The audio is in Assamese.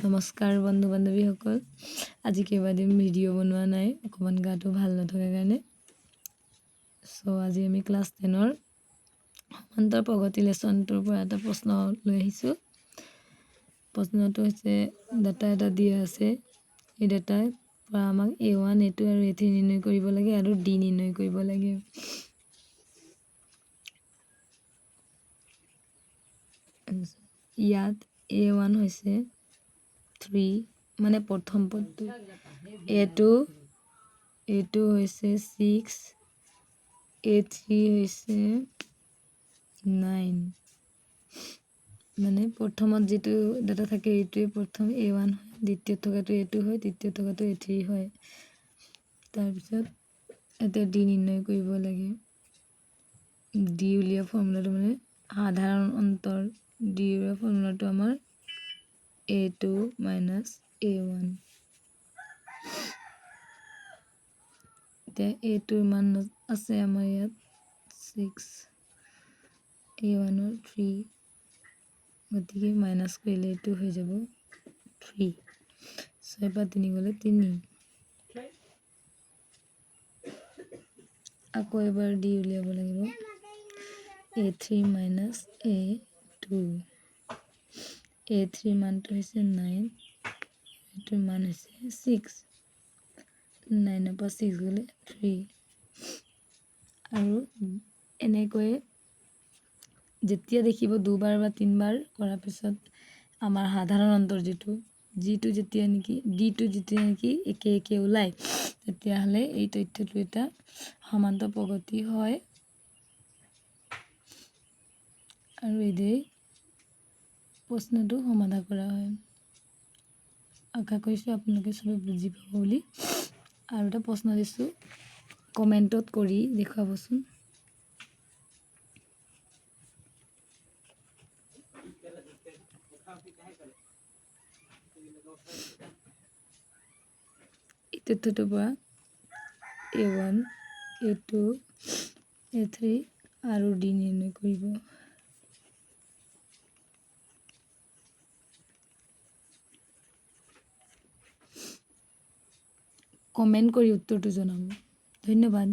নমস্কাৰ বন্ধু বান্ধৱীসকল। আজি কেইবাদিন ভিডিঅ' বনোৱা নাই, অকণমান গাটো ভাল নথকাৰ কাৰণে। আজি আমি ক্লাছ 10ৰ সমান্তৰ প্ৰগতি লেচনটোৰ পৰা এটা প্ৰশ্ন লৈ আহিছোঁ। প্ৰশ্নটো হৈছে ডাটা এটা দিয়া আছে। এই ডাটাৰ পৰা আমাক A1, A2 আৰু A3 নিৰ্ণয় কৰিব লাগে আৰু D নিৰ্ণয় কৰিব লাগে। ইয়াত A1 হৈছে 3 মানে প্ৰথম পদটো, A2 হৈছে 6, A3 হৈছে 9। মানে প্ৰথমত যিটো ডাটা থাকে এইটোৱে প্ৰথম A1 হয়, দ্বিতীয়ত থকাটো A2 হয়, তৃতীয়ত থকাটো A3 হয়। তাৰপিছত এতিয়া D নিৰ্ণয় কৰিব লাগে। D উলিওৱা ফৰ্মুলাটো মানে সাধাৰণ অন্তৰ D উলিওৱা ফৰ্মুলাটো আমাৰ A2 minus A1। এতিয়া A2ৰ মান আছে আমাৰ ইয়াত 6, A1ৰ 3, গতিকে মাইনাছ কৰিলে এইটো হৈ যাব 3। 6 পৰা 3 গ'লে 3। আকৌ এবাৰ D উলিয়াব লাগিব। A3 minus A2। A3 মানটো হৈছে 9, এইটোৰ মান হৈছে 6। 9ৰ পৰা 6 গ'লে 3। আৰু এনেকৈয়ে যেতিয়া দেখিব দুবাৰ বা তিনিবাৰ কৰাৰ পিছত আমাৰ সাধাৰণ অন্তৰ যিটো যেতিয়া নেকি ডিটো যেতিয়া নেকি একে একে ওলায়, তেতিয়াহ'লে এই তথ্যটো এটা সমান্তৰ প্ৰগতি হয়। আৰু এইদৰে প্ৰশ্নটো সমাধান কৰা হয়। আশা কৰিছোঁ আপোনালোকে চবে বুজি পাব বুলি। আৰু এটা প্ৰশ্ন দিছোঁ, কমেণ্টত কৰি দেখুৱাবচোন। এই তথ্যটোৰ পৰা A1, A2, A3 আৰু D নিৰ্ণয় কৰিব। কমেণ্ট কৰি উত্তৰটো জনাব। ধন্যবাদ।